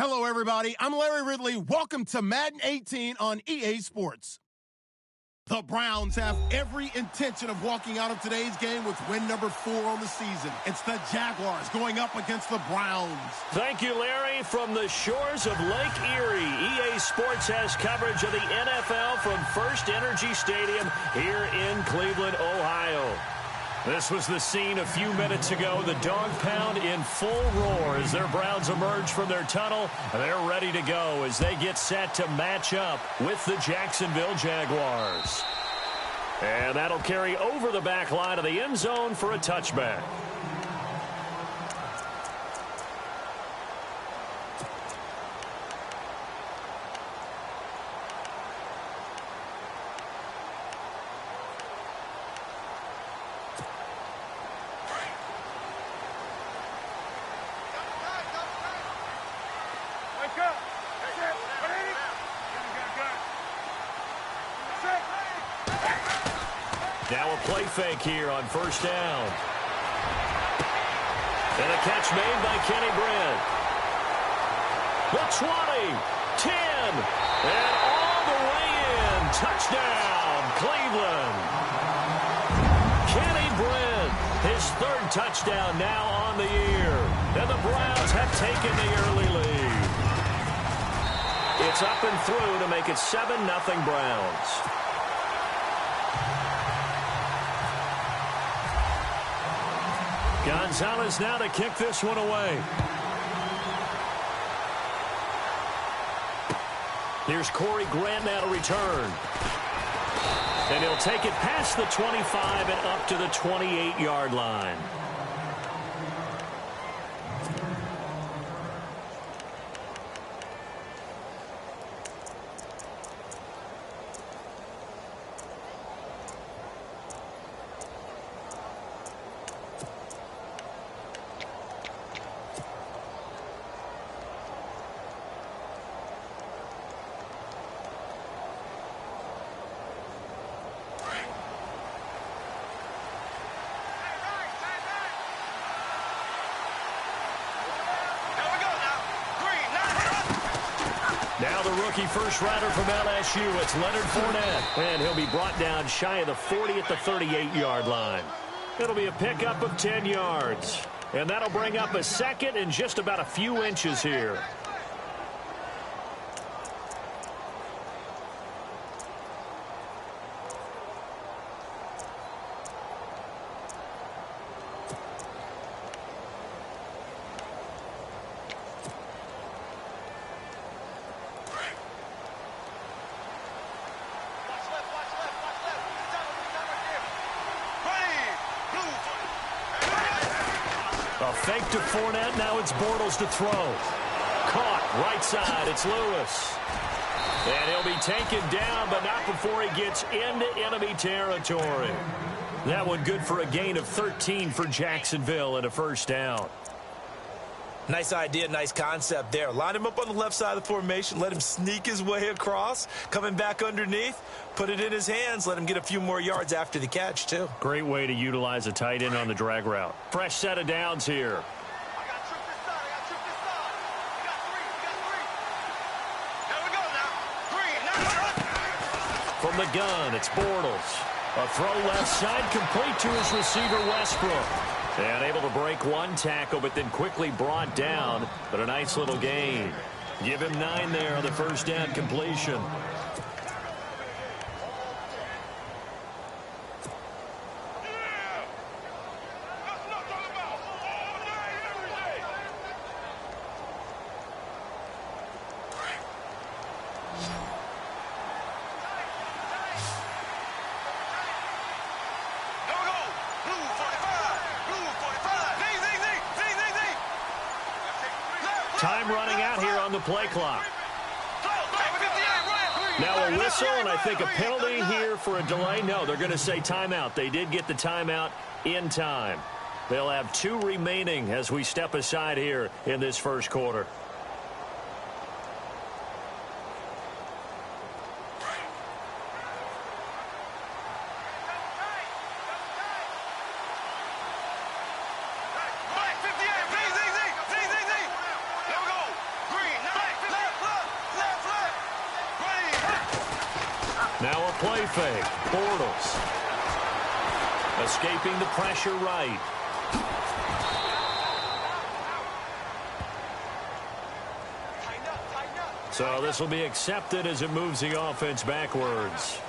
Hello, everybody. I'm Larry Ridley. Welcome to Madden 18 on EA Sports. The Browns have every intention of walking out of today's game with win number 4 on the season. It's the Jaguars going up against the Browns. Thank you, Larry. From the shores of Lake Erie, EA Sports has coverage of the NFL from First Energy Stadium here in Cleveland, Ohio. This was the scene a few minutes ago. The dog pound in full roar as their Browns emerge from their tunnel. They're ready to go as they get set to match up with the Jacksonville Jaguars. And that'll carry over the back line of the end zone for a touchback. Now a play fake here on first down. And a catch made by Kenny Brent. The 20, 10, and all the way in. Touchdown, Cleveland. Kenny Brent, his third touchdown now on the year. And the Browns have taken the early lead. It's up and through to make it 7-0 Browns. Gonzalez now to kick this one away. Here's Corey Grant now to return. And he'll take it past the 25 and up to the 28-yard line. Now the rookie first-rounder from LSU, it's Leonard Fournette. And he'll be brought down shy of the 40 at the 38-yard line. It'll be a pickup of 10 yards. And that'll bring up a second and just about a few inches here. A fake to Fournette. Now it's Bortles to throw. Caught right side. It's Lewis. And he'll be taken down, but not before he gets into enemy territory. That one good for a gain of 13 for Jacksonville and a first down. Nice idea, nice concept there. Line him up on the left side of the formation. Let him sneak his way across. Coming back underneath. Put it in his hands. Let him get a few more yards after the catch, too. Great way to utilize a tight end on the drag route. Fresh set of downs here. From the gun, it's Bortles. A throw left side complete to his receiver, Westbrook. And able to break one tackle, but then quickly brought down. But a nice little gain. Give him 9 there on the first down completion. Time running out here on the play clock. Now a whistle, and I think a penalty here for a delay. No, they're going to say timeout. They did get the timeout in time. They'll have 2 remaining as we step aside here in this first quarter. Now a play fake. Bortles. Escaping the pressure right. So this will be accepted as it moves the offense backwards.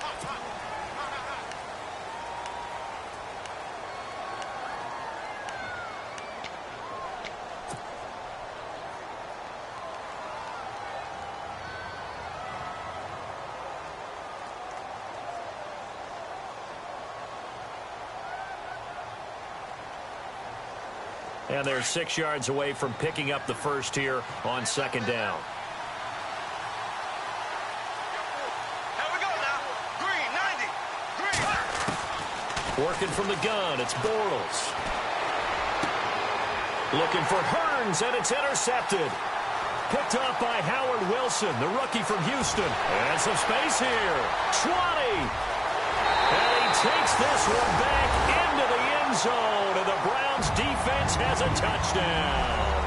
And they're 6 yards away from picking up the first here on second down. Here we go now. Green, 90. Green. Working from the gun, it's Bortles. Looking for Hearns, and it's intercepted. Picked up by Howard Wilson, the rookie from Houston. And some space here. 20. And he takes this one back into the end zone, and the Browns defense has a touchdown.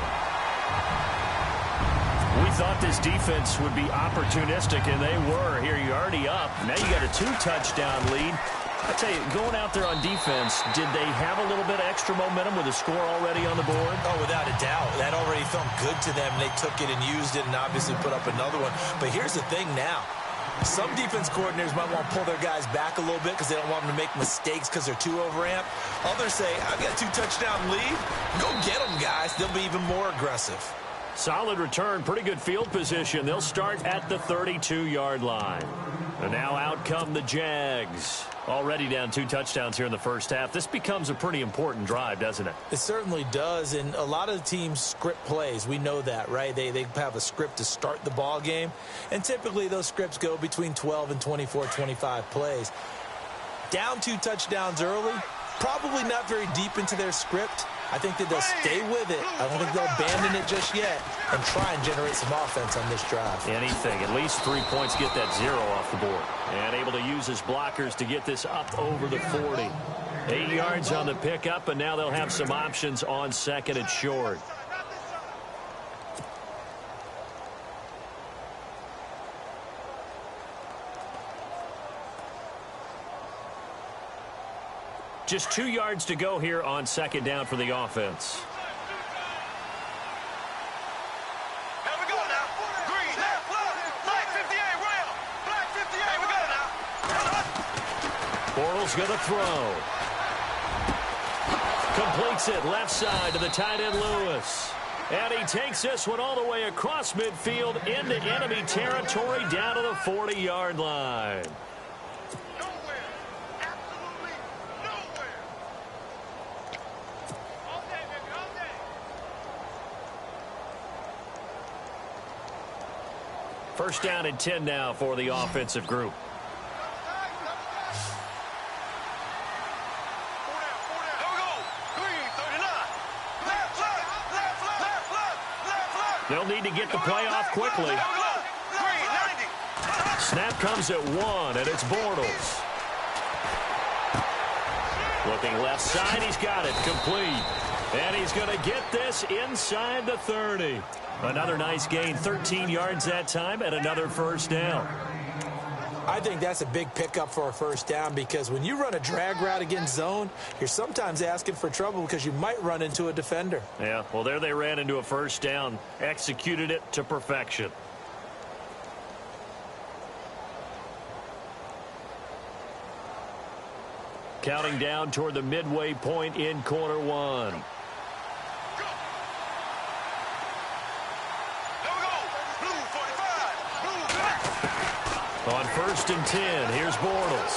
We thought this defense would be opportunistic, and they were. Here, you're already up. Now you got a 2-touchdown lead. I tell you, going out there on defense, did they have a little bit of extra momentum with a score already on the board? Oh, without a doubt. That already felt good to them. They took it and used it and obviously put up another one. But here's the thing now. Some defense coordinators might want to pull their guys back a little bit because they don't want them to make mistakes because they're too overamped. Others say, I've got a 2-touchdown lead. Go get them, guys. They'll be even more aggressive. Solid return, pretty good field position. They'll start at the 32-yard line. And now out come the Jags. Already down 2 touchdowns here in the first half. This becomes a pretty important drive, doesn't it? It certainly does, and a lot of the teams script plays. We know that, right? They have a script to start the ball game, and typically those scripts go between 12 and 24, 25 plays. Down 2 touchdowns early, probably not very deep into their script. I think that they'll stay with it. I don't think they'll abandon it just yet and try and generate some offense on this drive. Anything. At least 3 points, get that 0 off the board. And able to use his blockers to get this up over the 40. 8 yards on the pickup, and now they'll have some options on second and short. Just 2 yards to go here on second down for the offense. Here we go now. Green, left, black 58, rail. Black 58, here we go now. Bortles going to throw. Completes it left side to the tight end Lewis. And he takes this one all the way across midfield into enemy territory down to the 40-yard line. First down and 10 now for the offensive group. They'll need to get the play off quickly. Snap comes at 1, and it's Bortles. Looking left side, he's got it complete. And he's going to get this inside the 30. Another nice gain, 13 yards that time, and another first down. I think that's a big pickup for a first down because when you run a drag route against zone, you're sometimes asking for trouble because you might run into a defender. Yeah, well, there they ran into a first down, executed it to perfection. Counting down toward the midway point in quarter one. On first and 10, here's Bortles.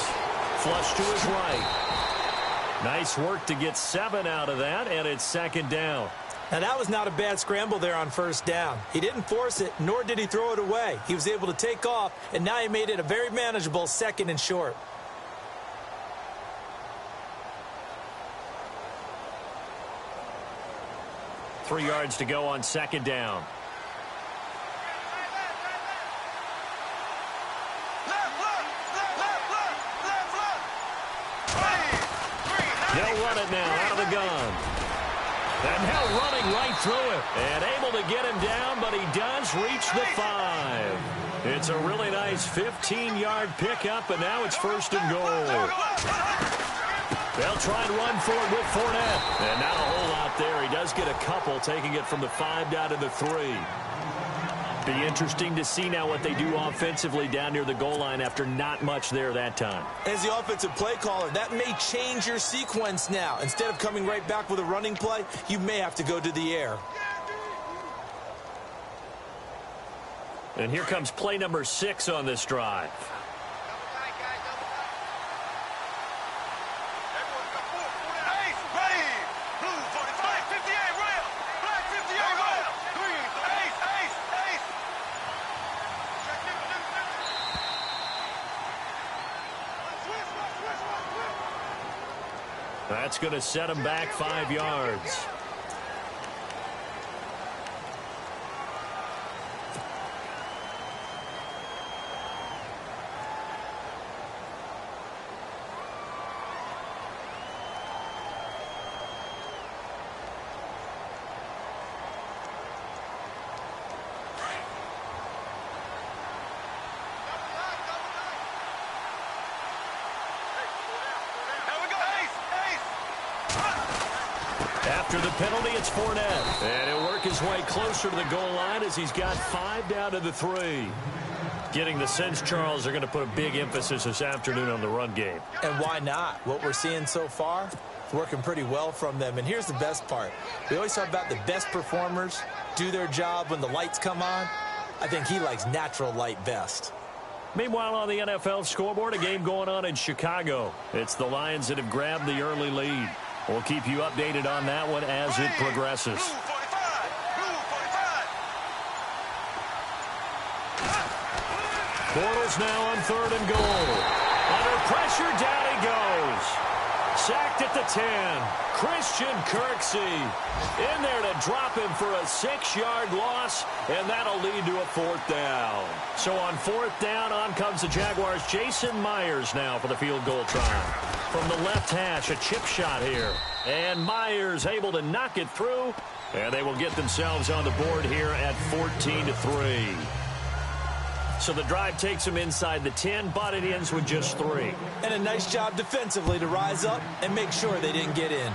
Flush to his right. Nice work to get 7 out of that, and it's second down. Now, that was not a bad scramble there on first down. He didn't force it, nor did he throw it away. He was able to take off, and now he made it a very manageable second and short. Three yards to go on second down. They'll run it now out of the gun. And now running right through it. And able to get him down, but he does reach the 5. It's a really nice 15-yard pickup, and now it's first and goal. They'll try and run for it with Fournette. And not a whole lot there. He does get a couple, taking it from the 5 down to the 3. Be interesting to see now what they do offensively down near the goal line after not much there that time. As the offensive play caller, that may change your sequence now. Instead of coming right back with a running play, you may have to go to the air. And here comes play number 6 on this drive. That's going to set him back 5 yards. After the penalty, it's Fournette. And he'll work his way closer to the goal line as he's got 5 down to the 3. Getting the sense, Charles, they're going to put a big emphasis this afternoon on the run game. And why not? What we're seeing so far, it's working pretty well from them. And here's the best part. We always talk about the best performers do their job when the lights come on. I think he likes natural light best. Meanwhile, on the NFL scoreboard, a game going on in Chicago. It's the Lions that have grabbed the early lead. We'll keep you updated on that one as it progresses. Bortles now on 3rd and goal. Under pressure, down he goes. Sacked at the 10. Christian Kirksey in there to drop him for a 6-yard loss, and that'll lead to a 4th down. So on 4th down, on comes the Jaguars' Jason Myers now for the field goal try. From the left hash, a chip shot here. And Myers able to knock it through, and they will get themselves on the board here at 14-3. So the drive takes them inside the 10, but it ends with just 3. And a nice job defensively to rise up and make sure they didn't get in.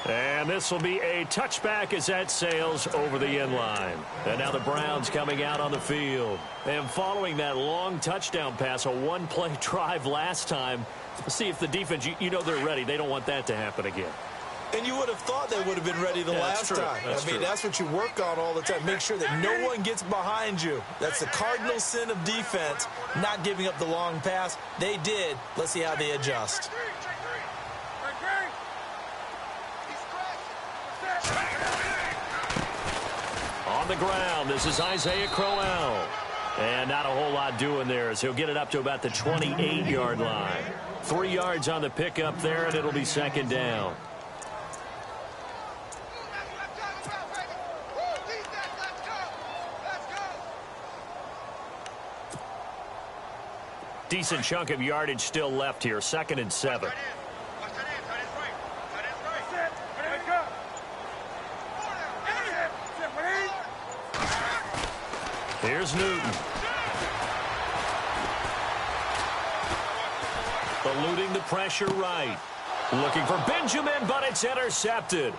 And this will be a touchback as that sails over the end line. And now the Browns coming out on the field. And following that long touchdown pass, a one-play drive last time, let's see if the defense, you know they're ready. They don't want that to happen again. And you would have thought they would have been ready the last time. That's what you work on all the time. Make sure that no one gets behind you. That's the cardinal sin of defense, not giving up the long pass. They did. Let's see how they adjust. On the ground, this is Isaiah Crowell. And not a whole lot doing there as he'll get it up to about the 28-yard line. 3 yards on the pickup there, and it'll be 2nd down. Decent chunk of yardage still left here. 2nd and 7. Here's Newton. Eluding the pressure right. Looking for Benjamin, but it's intercepted.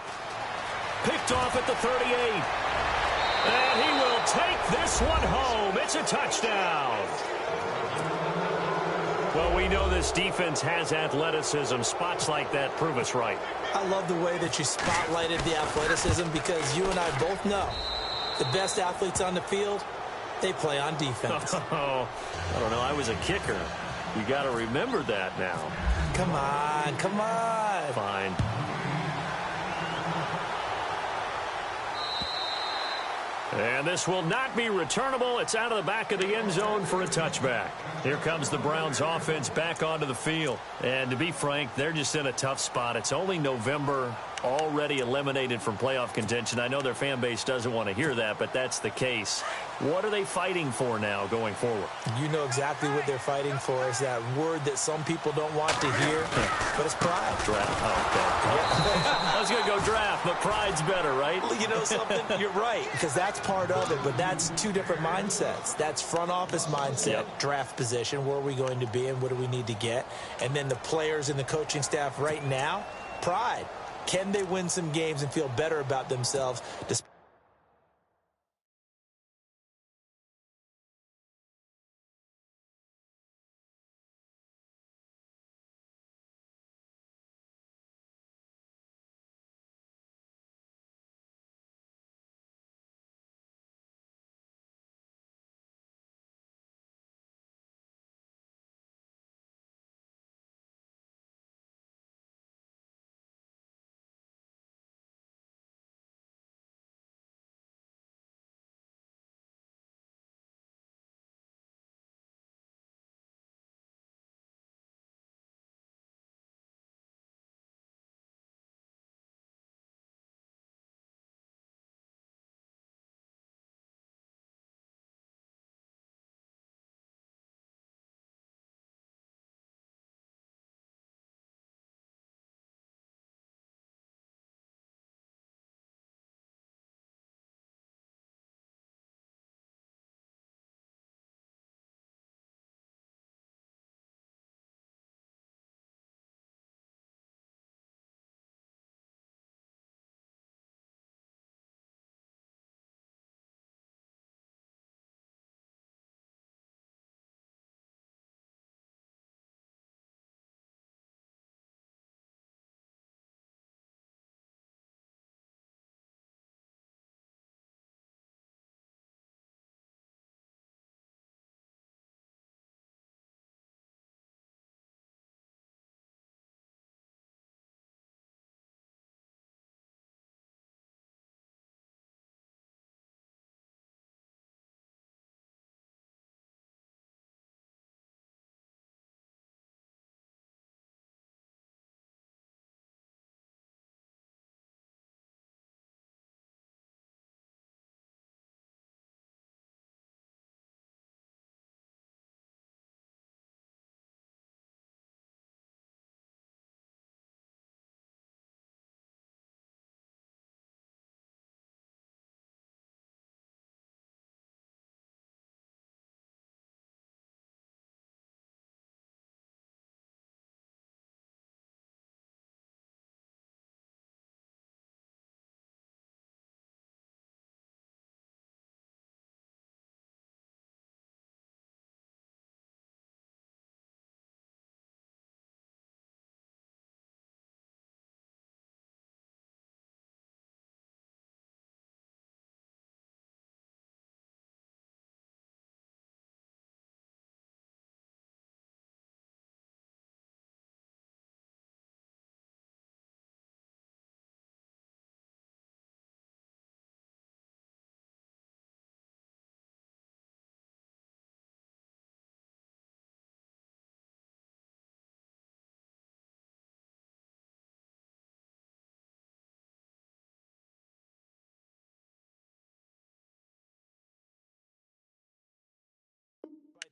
Picked off at the 38. And he will take this one home. It's a touchdown. Well, we know this defense has athleticism. Spots like that prove us right. I love the way that you spotlighted the athleticism because you and I both know the best athletes on the field, they play on defense. Oh, I don't know. I was a kicker. You got to remember that now. Come on, come on. Fine. And this will not be returnable. It's out of the back of the end zone for a touchback. Here comes the Browns offense back onto the field. And to be frank, they're just in a tough spot. It's only November. already eliminated from playoff contention. I know their fan base doesn't want to hear that, but that's the case. What are they fighting for now going forward? You know exactly what they're fighting for. Is that word that some people don't want to hear, but it's pride. Draft. Oh, okay. Yeah. I was going to go draft, but pride's better, right? You know something? You're right, because that's part of it, but that's two different mindsets. That's front office mindset, draft position, where are we going to be and what do we need to get? And then the players and the coaching staff right now, pride. Can they win some games and feel better about themselves despite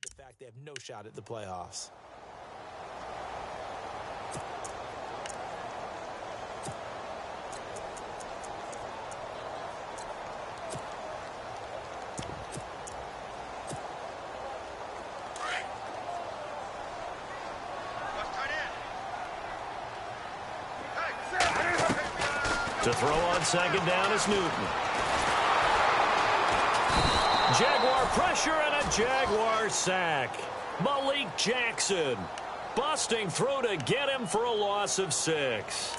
the fact they have no shot at the playoffs? To throw on second down is Newton. Jaguar pressure and a Jaguar sack. Malik Jackson busting through to get him for a loss of 6.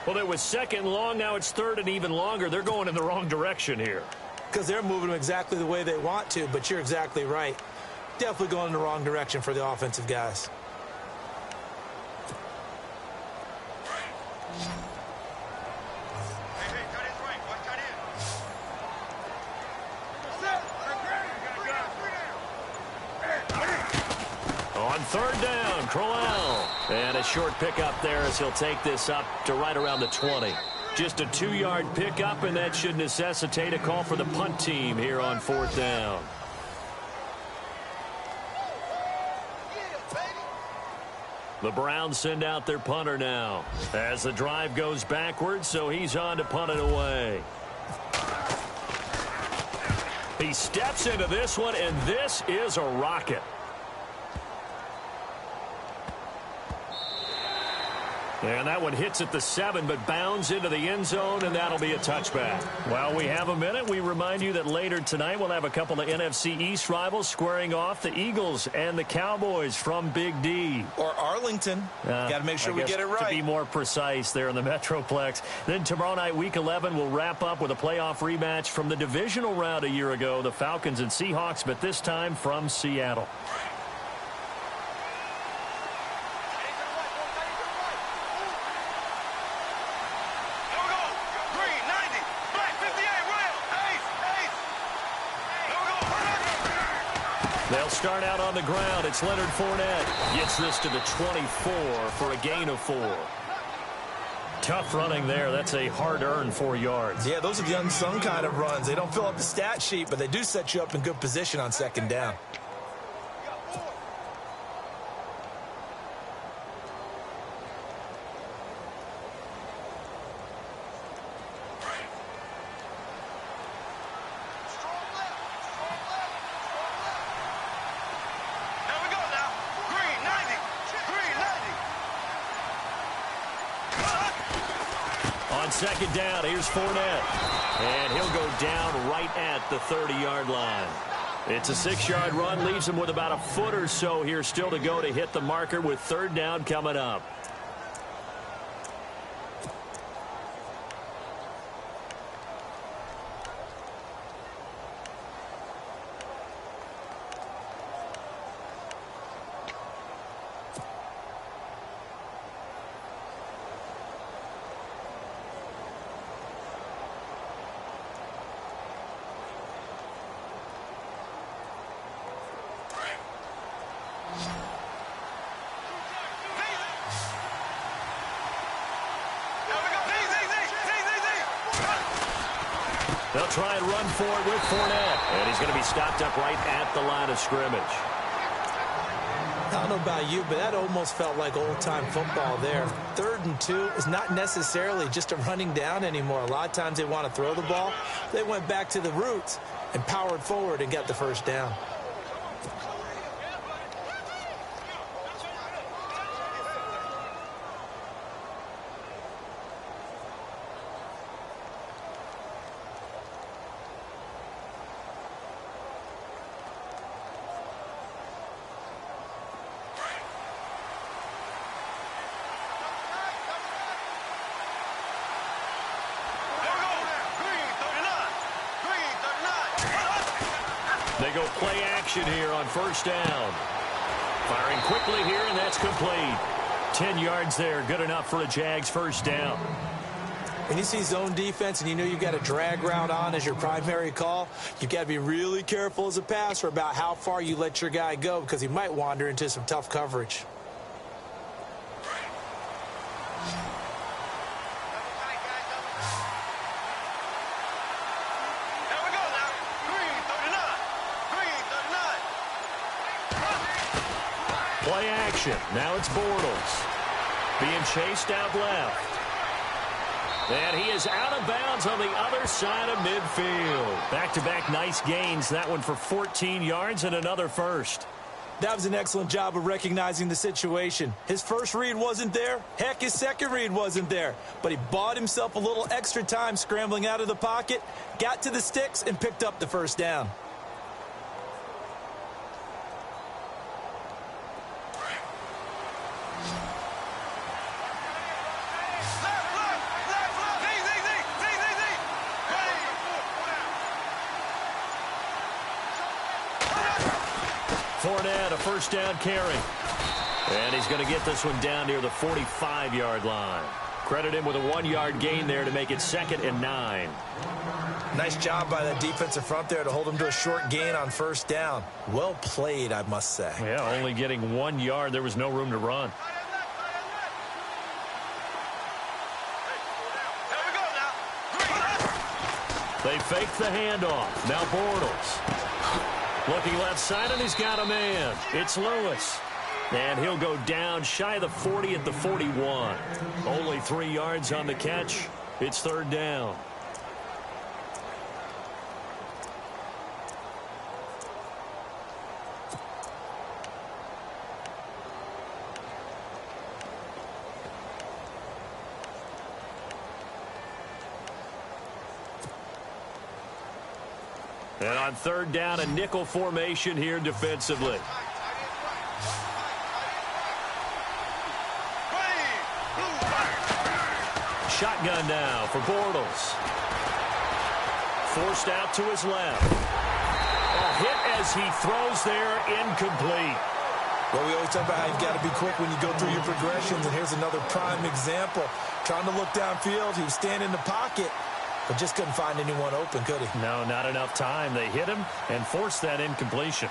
Well, it was second long. Now it's third and even longer. They're going in the wrong direction here. Because they're moving them exactly the way they want to, but you're exactly right. Definitely going in the wrong direction for the offensive guys. On third down, Crowell. And a short pickup there as he'll take this up to right around the 20. Just a 2-yard pickup, and that should necessitate a call for the punt team here on fourth down. The Browns send out their punter now as the drive goes backwards, so he's on to punt it away. He steps into this one, and this is a rocket. And that one hits at the 7, but bounds into the end zone, and that'll be a touchback. While we have a minute, we remind you that later tonight we'll have a couple of NFC East rivals squaring off, the Eagles and the Cowboys from Big D. Or Arlington. Got to make sure we get it right. To be more precise there in the Metroplex. Then tomorrow night, Week 11, we'll wrap up with a playoff rematch from the divisional round a year ago, the Falcons and Seahawks, but this time from Seattle. They'll start out on the ground. It's Leonard Fournette. Gets this to the 24 for a gain of 4. Tough running there. That's a hard-earned 4 yards. Yeah, those are the unsung kind of runs. They don't fill up the stat sheet, but they do set you up in good position on second down. Second down, here's Fournette. And he'll go down right at the 30-yard line. It's a 6-yard run, leaves him with about a foot or so here still to go to hit the marker with third down coming up. They'll try and run for it with Fournette. And he's going to be stopped up right at the line of scrimmage. I don't know about you, but that almost felt like old-time football there. 3rd and 2 is not necessarily just a running down anymore. A lot of times they want to throw the ball. They went back to the roots and powered forward and got the first down. They go play action here on first down. Firing quickly here, and that's complete. 10 yards there, good enough for a Jags first down. When you see zone defense and you know you've got a drag route on as your primary call, you've got to be really careful as a passer about how far you let your guy go because he might wander into some tough coverage. Play action. Now it's Bortles. Being chased out left. And he is out of bounds on the other side of midfield. Back-to-back nice gains. That one for 14 yards and another first. That was an excellent job of recognizing the situation. His first read wasn't there. Heck, his second read wasn't there. But he bought himself a little extra time scrambling out of the pocket, got to the sticks, and picked up the first down. Fournette, a first down carry. And he's going to get this one down near the 45-yard line. Credit him with a 1-yard gain there to make it 2nd and 9. Nice job by that defensive front there to hold him to a short gain on 1st down. Well played, I must say. Yeah, only getting 1 yard. There was no room to run. They fake the handoff. Now Bortles. Looking left side, and he's got a man. It's Lewis. And he'll go down shy of the 40 at the 41. Only 3 yards on the catch. It's 3rd down. And on 3rd down, a nickel formation here defensively. Shotgun now for Bortles. Forced out to his left. A hit as he throws there, incomplete. Well, we always talk about how you've got to be quick when you go through your progressions, and here's another prime example. Trying to look downfield, he was standing in the pocket, but just couldn't find anyone open, could he? No, not enough time. They hit him and forced that incompletion.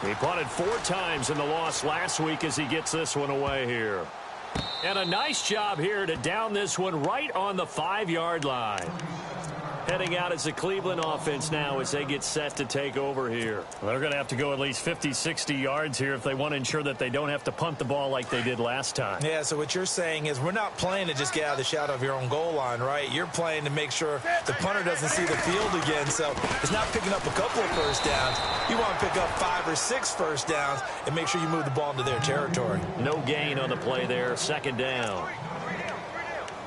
He punted 4 times in the loss last week as he gets this one away here. And a nice job here to down this one right on the 5-yard line. Heading out as the Cleveland offense now as they get set to take over here. They're going to have to go at least 50, 60 yards here if they want to ensure that they don't have to punt the ball like they did last time. Yeah, so what you're saying is we're not playing to just get out of the shadow of your own goal line, right? You're playing to make sure the punter doesn't see the field again. So it's not picking up a couple of first downs. You want to pick up 5 or 6 first downs and make sure you move the ball into their territory. No gain on the play there. 2nd down.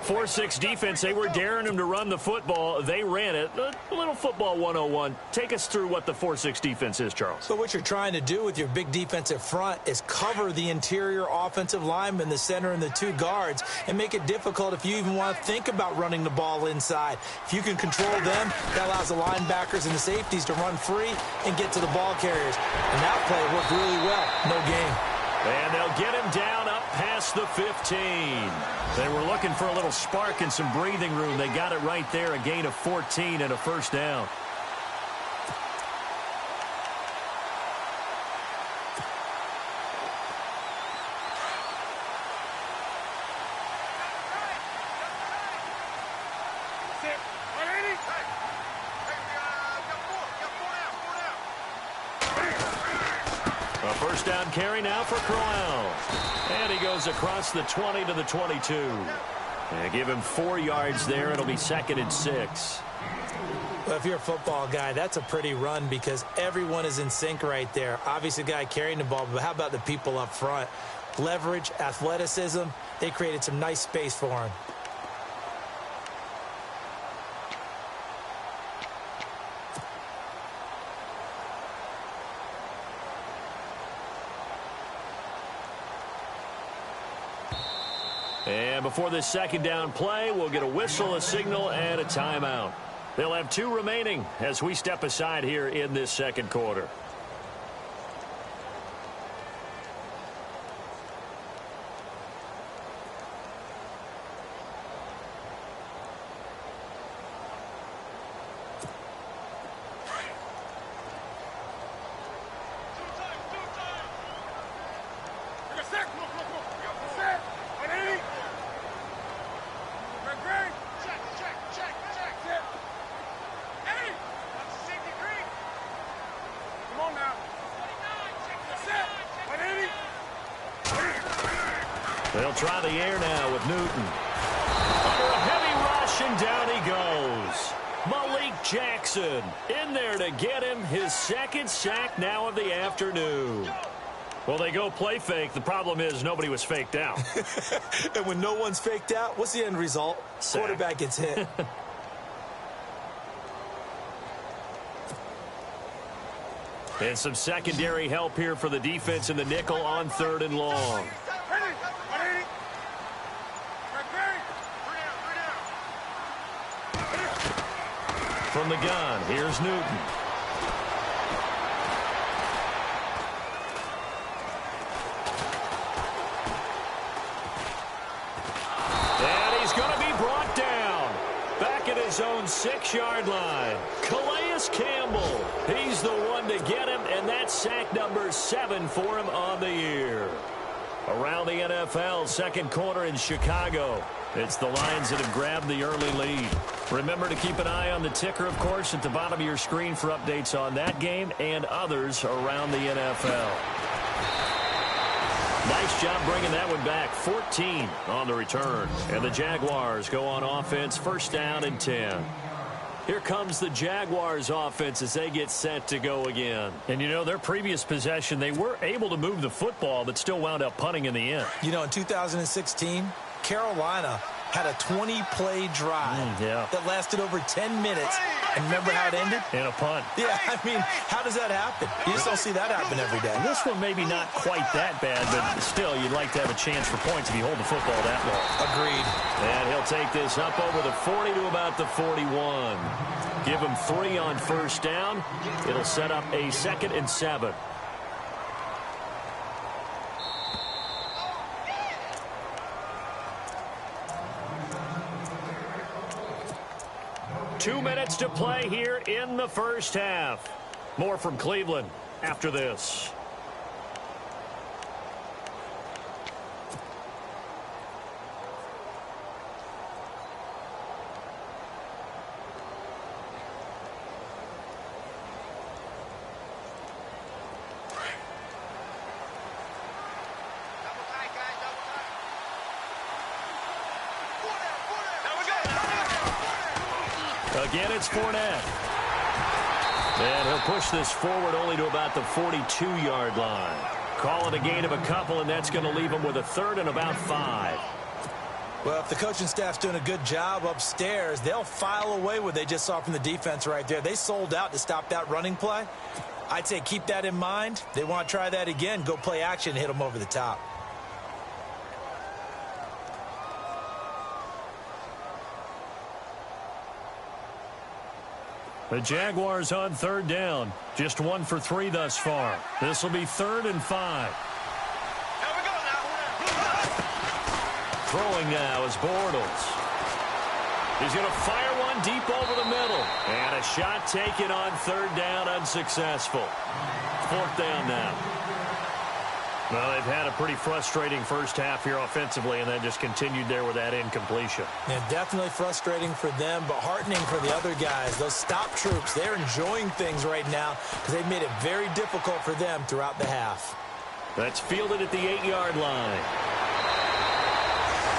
4-6 defense, they were daring him to run the football. They ran it. A little football 101. Take us through what the 4-6 defense is, Charles. So what you're trying to do with your big defensive front is cover the interior offensive lineman, the center, and the 2 guards, and make it difficult if you even want to think about running the ball inside. If you can control them, that allows the linebackers and the safeties to run free and get to the ball carriers. And that play worked really well. No gain. And they'll get him down up past the 15. They were looking for a little spark and some breathing room. They got it right there, a gain of 14 and a 1st down. A 1st down carry now for Crowell. And he goes across the 20 to the 22. And give him 4 yards there. It'll be 2nd and 6. Well, if you're a football guy, that's a pretty run because everyone is in sync right there. Obviously, the guy carrying the ball, but how about the people up front? Leverage, athleticism, they created some nice space for him. And before this 2nd down play, we'll get a whistle, a signal, and a timeout. They'll have 2 remaining as we step aside here in this 2nd quarter. They'll try the air now with Newton. Under a heavy rush, and down he goes. Malik Jackson in there to get him his 2nd sack now of the afternoon. Well, they go play fake. The problem is nobody was faked out. And when no one's faked out, what's the end result? Sack. Quarterback gets hit. And some secondary help here for the defense in the nickel on 3rd and long. From the gun, here's Newton. his own 6-yard line. Calais Campbell, he's the one to get him, and that's sack number 7 for him on the year. Around the NFL, second quarter in Chicago. It's the Lions that have grabbed the early lead. Remember to keep an eye on the ticker, of course, at the bottom of your screen for updates on that game and others around the NFL. Nice job bringing that one back. 14 on the return. And the Jaguars go on offense, first down and 10. Here comes the Jaguars offense as they get set to go again. And, you know, their previous possession, they were able to move the football, but still wound up punting in the end. You know, in 2016, Carolina had a 20-play drive that lasted over 10 minutes. And remember how it ended? In a punt. Yeah, I mean, how does that happen? You just don't see that happen every day. This one maybe not quite that bad, but still, you'd like to have a chance for points if you hold the football that long. Agreed. And he'll take this up over the 40 to about the 41. Give him 3 on first down. It'll set up a 2nd and 7. Two minutes to play here in the first half. More from Cleveland after this. Again, it's Fournette. And he'll push this forward only to about the 42-yard line. Call it a gain of a couple, and that's going to leave him with a 3rd and about 5. Well, if the coaching staff's doing a good job upstairs, they'll file away what they just saw from the defense right there. They sold out to stop that running play. I'd say keep that in mind. They want to try that again. Go play action and hit them over the top. The Jaguars on 3rd down. Just 1 for 3 thus far. This will be 3rd and 5. Here we go now. Throwing now is Bortles. He's going to fire one deep over the middle. And a shot taken on 3rd down, unsuccessful. 4th down now. Well, they've had a pretty frustrating first half here offensively, and then just continued there with that incompletion. Yeah, definitely frustrating for them, but heartening for the other guys. Those stop troops, they're enjoying things right now because they've made it very difficult for them throughout the half. That's fielded at the 8-yard line.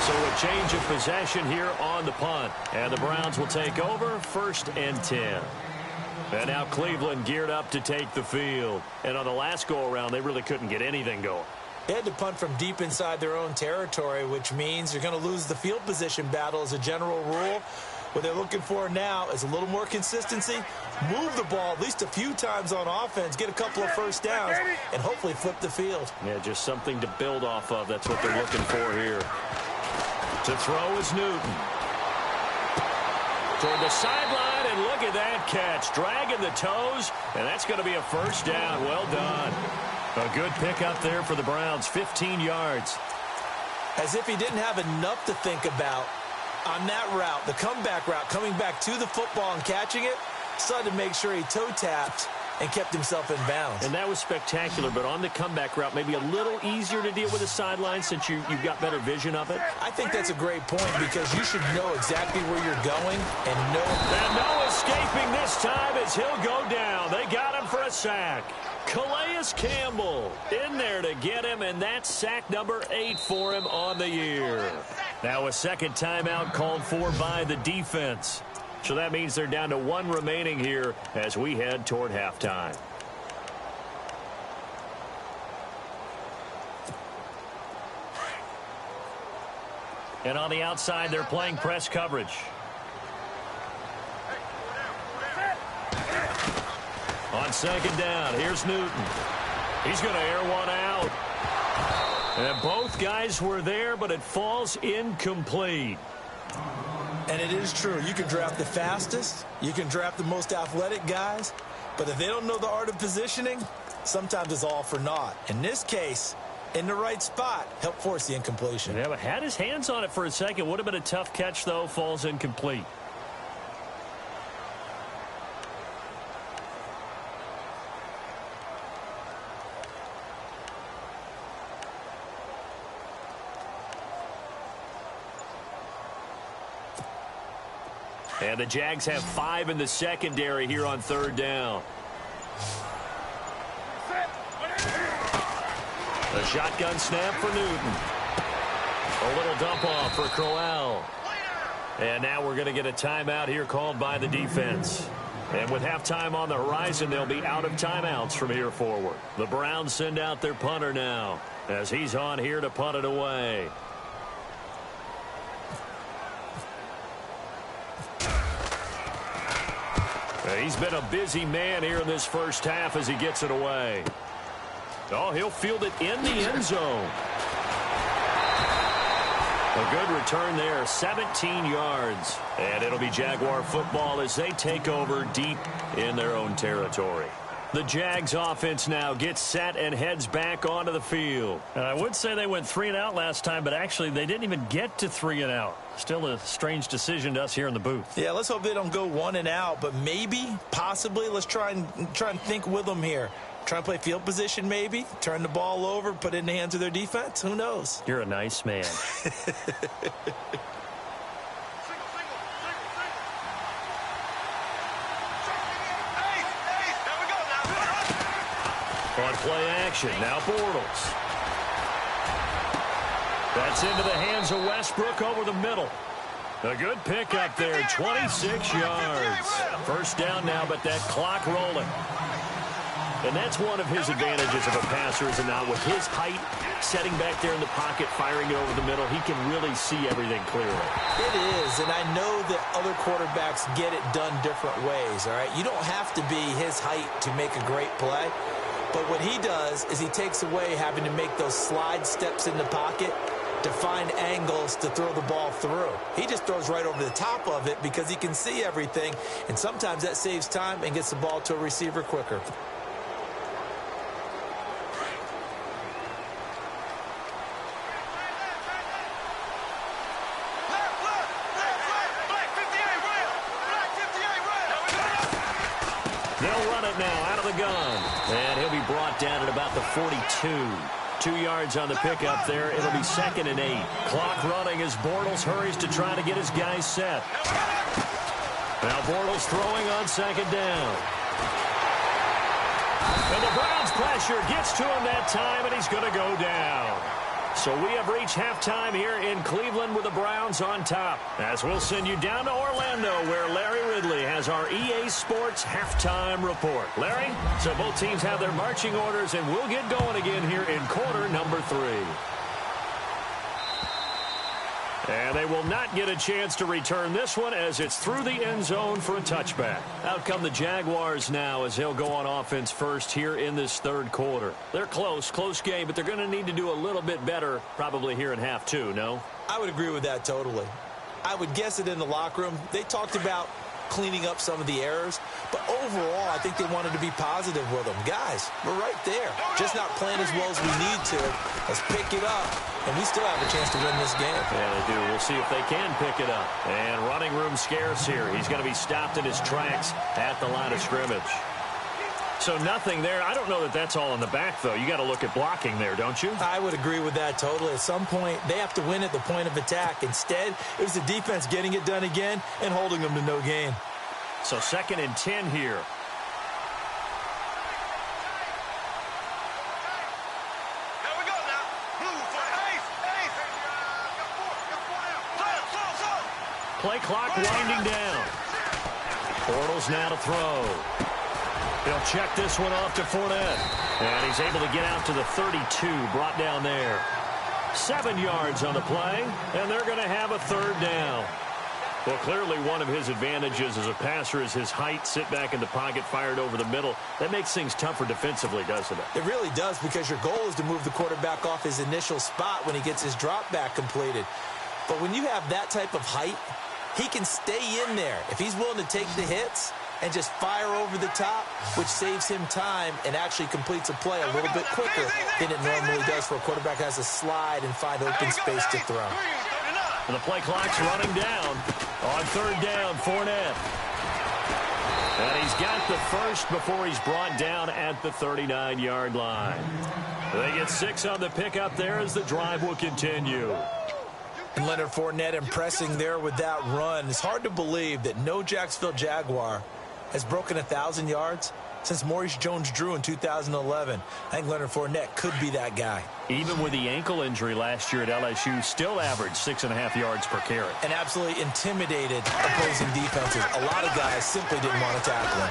So a change of possession here on the punt. And the Browns will take over, 1st and 10. And now Cleveland geared up to take the field. And on the last go-around, they really couldn't get anything going. They had to punt from deep inside their own territory, which means you're going to lose the field position battle as a general rule. What they're looking for now is a little more consistency, move the ball at least a few times on offense, get a couple of first downs, and hopefully flip the field. Yeah, just something to build off of. That's what they're looking for here. To throw is Newton. Toward the sideline, and look at that catch. Dragging the toes, and that's going to be a first down. Well done. A good pickup there for the Browns, 15 yards. As if he didn't have enough to think about on that route, the comeback route, coming back to the football and catching it, decided to make sure he toe-tapped and kept himself in bounds. And that was spectacular, but on the comeback route, maybe a little easier to deal with the sideline since you've got better vision of it. I think that's a great point because you should know exactly where you're going and know. And no escaping this time as he'll go down. They got him for a sack. Calais Campbell in there to get him, and that's sack number 8 for him on the year. Now a second timeout called for by the defense. So that means they're down to 1 remaining here as we head toward halftime. And on the outside, they're playing press coverage. On second down, here's Newton. He's going to air one out. And both guys were there, but it falls incomplete. And it is true. You can draft the fastest. You can draft the most athletic guys. But if they don't know the art of positioning, sometimes it's all for naught. In this case, in the right spot, helped force the incompletion. Yeah, but had his hands on it for a second. Would have been a tough catch, though. Falls incomplete. And the Jags have 5 in the secondary here on 3rd down. A shotgun snap for Newton. A little dump off for Crowell. And now we're going to get a timeout here called by the defense. And with halftime on the horizon, they'll be out of timeouts from here forward. The Browns send out their punter now as he's on here to punt it away. He's been a busy man here in this first half as he gets it away. Oh, he'll field it in the end zone. A good return there, 17 yards. And it'll be Jaguar football as they take over deep in their own territory. The Jags offense now gets set and heads back onto the field. And I would say they went 3 and out last time, but actually they didn't even get to 3 and out. Still a strange decision to us here in the booth. Yeah, let's hope they don't go 1 and out, but maybe, possibly, let's try and think with them here. Try and play field position maybe, turn the ball over, put it in the hands of their defense. Who knows? You're a nice man. On play action, now Bortles. That's into the hands of Westbrook over the middle. A good pickup there, 26 yards. First down now, but that clock rolling. And that's one of his advantages of a passer, is it not? With his height, setting back there in the pocket, firing it over the middle, he can really see everything clearly. It is, and I know that other quarterbacks get it done different ways, all right? You don't have to be his height to make a great play. But what he does is he takes away having to make those slide steps in the pocket to find angles to throw the ball through. He just throws right over the top of it because he can see everything, and sometimes that saves time and gets the ball to a receiver quicker. They'll run it now out of the gun. And he'll be brought down at about the 42. 2 yards on the pickup there. It'll be 2nd and 8. Clock running as Bortles hurries to try to get his guys set. Now Bortles throwing on 2nd down. And the Browns pressure gets to him that time, and he's going to go down. So we have reached halftime here in Cleveland with the Browns on top. As we'll send you down to Orlando, where Larry Ridley has our EA Sports halftime report. Larry, so both teams have their marching orders, and we'll get going again here in quarter number 3. And they will not get a chance to return this one as it's through the end zone for a touchback. Out come the Jaguars now as they'll go on offense first here in this 3rd quarter. They're close game, but they're going to need to do a little bit better probably here in half 2, no? I would agree with that totally. I would guess it in the locker room. They talked about cleaning up some of the errors, but overall I think they wanted to be positive with them. Guys, we're right there, just not playing as well as we need to. Let's pick it up, and we still have a chance to win this game. Yeah, they do. We'll see if they can pick it up. And running room scarce here. He's going to be stopped in his tracks at the line of scrimmage. So nothing there. I don't know that that's all in the back, though. You got to look at blocking there, don't you? I would agree with that totally. At some point, they have to win at the point of attack. Instead, it was the defense getting it done again and holding them to no gain. So 2nd and 10 here. Here we go now. Move for Ace. Play clock winding down. Bortles now to throw. He'll check this one off to Fournette. And he's able to get out to the 32, brought down there. 7 yards on the play, and they're going to have a 3rd down. Well, clearly one of his advantages as a passer is his height, sit back in the pocket, fired over the middle. That makes things tougher defensively, doesn't it? It really does, because your goal is to move the quarterback off his initial spot when he gets his drop back completed. But when you have that type of height, he can stay in there. If he's willing to take the hits and just fire over the top, which saves him time and actually completes a play a little bit quicker than it normally does for a quarterback who has to slide and find open space to throw. And the play clock's running down. On 3rd down, Fournette. And he's got the first before he's brought down at the 39-yard line. They get 6 on the pickup there as the drive will continue. And Leonard Fournette impressing there with that run. It's hard to believe that no Jacksonville Jaguar has broken 1,000 yards since Maurice Jones-Drew in 2011. I think Leonard Fournette could be that guy. Even with the ankle injury last year at LSU, still averaged 6.5 yards per carry. And absolutely intimidated opposing defenses. A lot of guys simply didn't want to tackle him.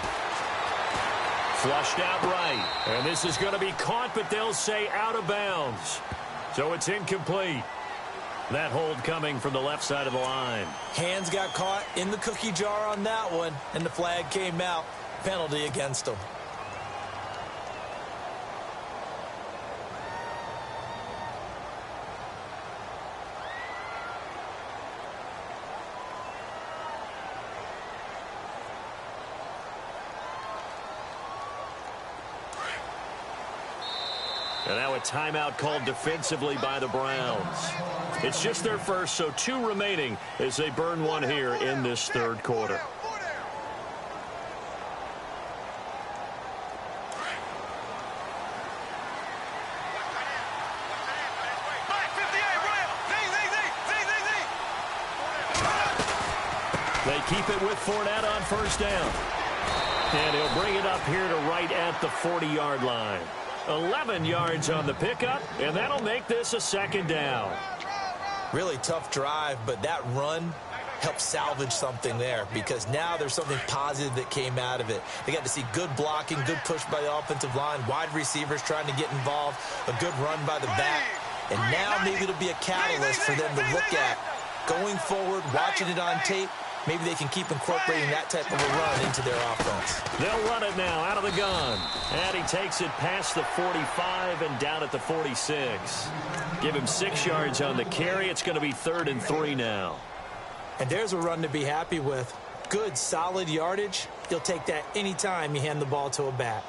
Flushed out right. And this is going to be caught, but they'll say out of bounds. So it's incomplete. That hold coming from the left side of the line. Hands got caught in the cookie jar on that one, and the flag came out. Penalty against him. And now a timeout called defensively by the Browns. It's just their first, so 2 remaining as they burn one here in this third quarter. They keep it with Fournette on first down. And he'll bring it up here to right at the 40-yard line. 11 yards on the pickup, and that'll make this a second down. Really tough drive, but that run helped salvage something there because now there's something positive that came out of it. They got to see good blocking, good push by the offensive line, wide receivers trying to get involved, a good run by the back. And now maybe it'll be a catalyst for them to look at going forward, watching it on tape. Maybe they can keep incorporating that type of a run into their offense. They'll run it now out of the gun. And he takes it past the 45 and down at the 46. Give him 6 yards on the carry. It's going to be 3rd and 3 now. And there's a run to be happy with. Good, solid yardage. He'll take that anytime you hand the ball to a back.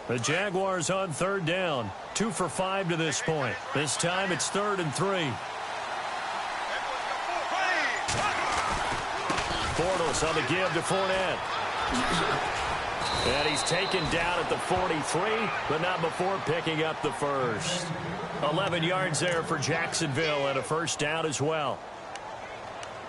The Jaguars on 3rd down. 2 for 5 to this point. This time it's 3rd and 3. Bortles on the give to Fournette. And he's taken down at the 43, but not before picking up the first. 11 yards there for Jacksonville and a first down as well.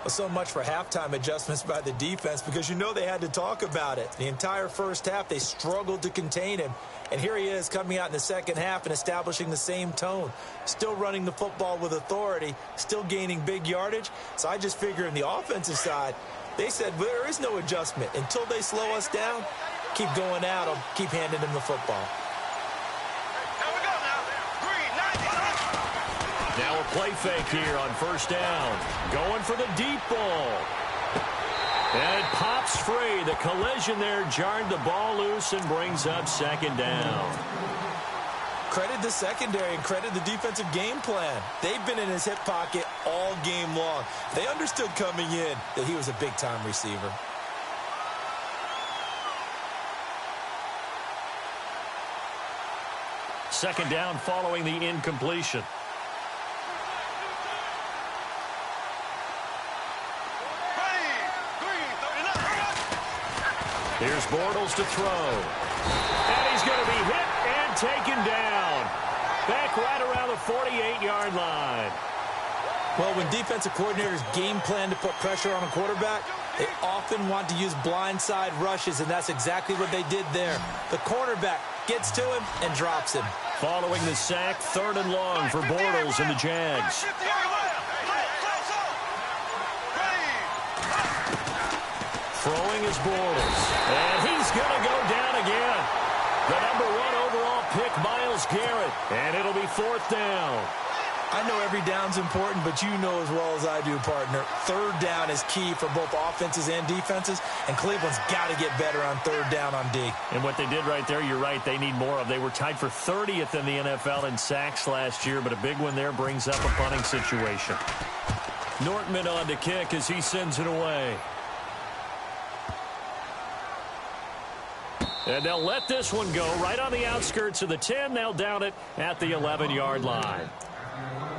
So much for halftime adjustments by the defense because you know they had to talk about it. The entire first half, they struggled to contain him. And here he is coming out in the second half and establishing the same tone. Still running the football with authority, still gaining big yardage. So I just figure on the offensive side, they said there is no adjustment. Until they slow us down, keep going at them, keep handing them the football. Now a play fake here on first down. Going for the deep ball. And it pops free. The collision there jarred the ball loose and brings up second down. Credit the secondary and credit the defensive game plan. They've been in his hip pocket all game long. They understood coming in that he was a big-time receiver. Second down following the incompletion. Here's Bortles to throw. And he's going to be hit and taken down. Back right around the 48-yard line. Well, when defensive coordinators game plan to put pressure on a quarterback, they often want to use blindside rushes, and that's exactly what they did there. The cornerback gets to him and drops him. Following the sack, 3rd and long for Bortles and the Jags. Throwing is Bortles. And he's going to go down again. The #1 overall pick, Myles Garrett. And it'll be 4th down. I know every down's important, but you know as well as I do, partner. 3rd down is key for both offenses and defenses, and Cleveland's got to get better on 3rd down on D. And what they did right there, you're right, they need more of. They were tied for 30th in the NFL in sacks last year, but a big one there brings up a punting situation. Nortman on to kick as he sends it away. And they'll let this one go right on the outskirts of the 10. They'll down it at the 11-yard line.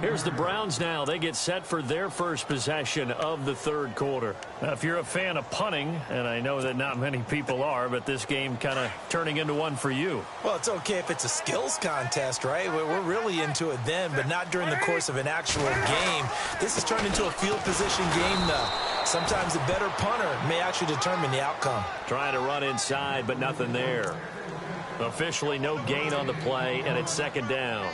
Here's the Browns now. They get set for their first possession of the third quarter. Now, if you're a fan of punting, and I know that not many people are, but this game kind of turning into one for you. Well, it's okay if it's a skills contest, right? We're really into it then, but not during the course of an actual game. This has turned into a field position game, though. Sometimes the better punter may actually determine the outcome. Trying to run inside, but nothing there. Officially no gain on the play, and it's second down.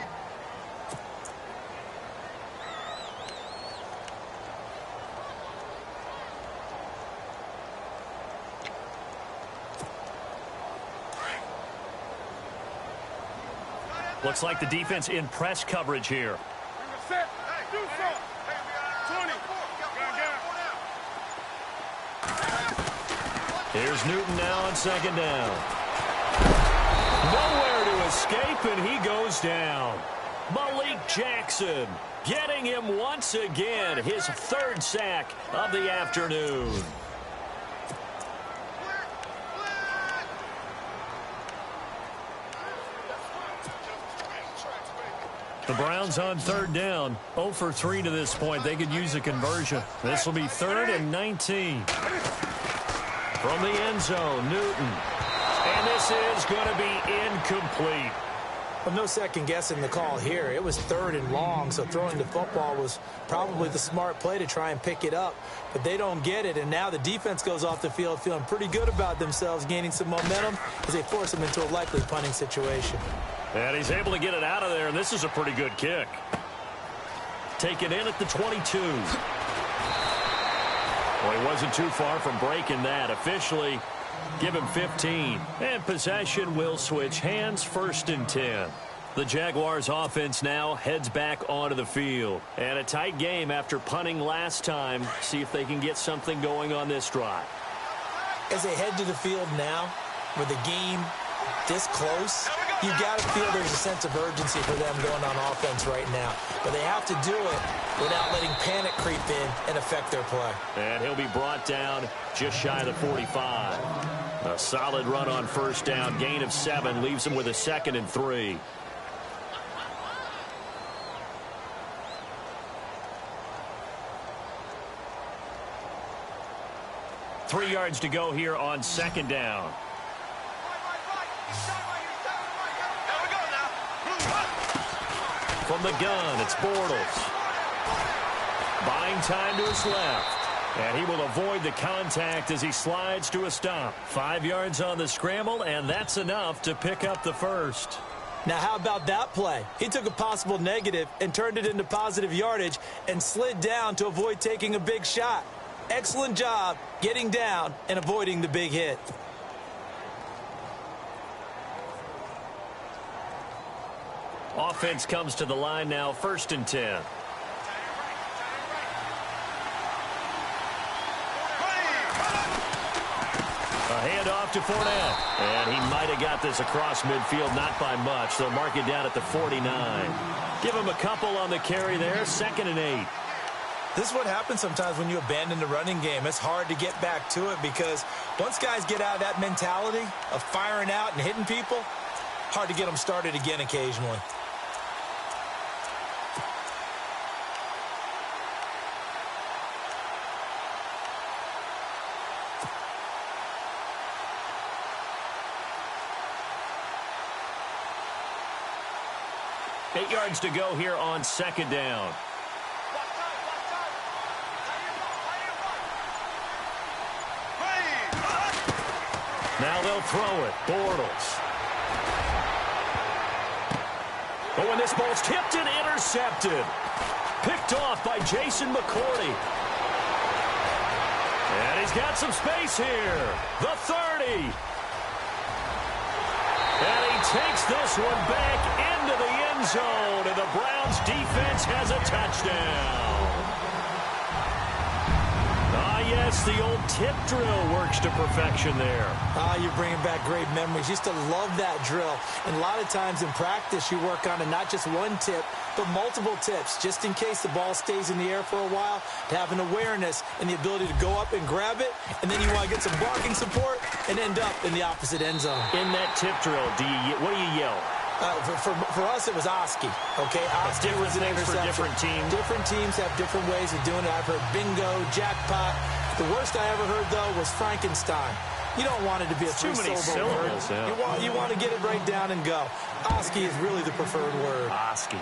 Looks like the defense in press coverage here. Here's Newton now on second down. Nowhere to escape, and he goes down. Malik Jackson getting him once again, his third sack of the afternoon. The Browns on third down, 0 for 3 to this point. They could use a conversion. This will be 3rd and 19. From the end zone, Newton. And this is going to be incomplete. Well, no second guessing the call here. It was 3rd and long, so throwing the football was probably the smart play to try and pick it up. But they don't get it, and now the defense goes off the field feeling pretty good about themselves, gaining some momentum as they force them into a likely punting situation. And he's able to get it out of there, and this is a pretty good kick. Take it in at the 22. Well, he wasn't too far from breaking that. Officially, give him 15. And possession will switch hands, 1st and 10. The Jaguars offense now heads back onto the field. And a tight game after punting last time. See if they can get something going on this drive. As they head to the field now, with the game this close, you got to feel there's a sense of urgency for them going on offense right now. But they have to do it without letting panic creep in and affect their play. And he'll be brought down just shy of the 45. A solid run on first down. Gain of 7 leaves him with a 2nd and 3. Three yards to go here on second down. From the gun, it's Bortles. Buying time to his left. And he will avoid the contact as he slides to a stop. 5 yards on the scramble, and that's enough to pick up the first. Now, how about that play? He took a possible negative and turned it into positive yardage and slid down to avoid taking a big shot. Excellent job getting down and avoiding the big hit. Offense comes to the line now, 1st and 10. A handoff to Fournette. And he might have got this across midfield, not by much. They'll mark it down at the 49. Give him a couple on the carry there, 2nd and 8. This is what happens sometimes when you abandon the running game. It's hard to get back to it because once guys get out of that mentality of firing out and hitting people, hard to get them started again occasionally. Eight yards to go here on second down. Now they'll throw it. Bortles. Oh, and this ball's tipped and intercepted. Picked off by Jason McCourty. And he's got some space here. The 30. And he takes this one back into the end zone, and the Browns defense has a touchdown. Yes, the old tip drill works to perfection there. You're bringing back great memories. Used to love that drill. And a lot of times in practice, you work on it, not just one tip, but multiple tips, just in case the ball stays in the air for a while, to have an awareness and the ability to go up and grab it, and then you want to get some blocking support and end up in the opposite end zone. In that tip drill, what do you yell? For us, it was Oski. Okay, Oski was an interception. For different teams. Different teams have different ways of doing it. I've heard bingo, jackpot. The worst I ever heard, though, was Frankenstein. You don't want it to be a three-syllable word. Yeah. You want to get it right down and go. Oski is really the preferred word. Oski.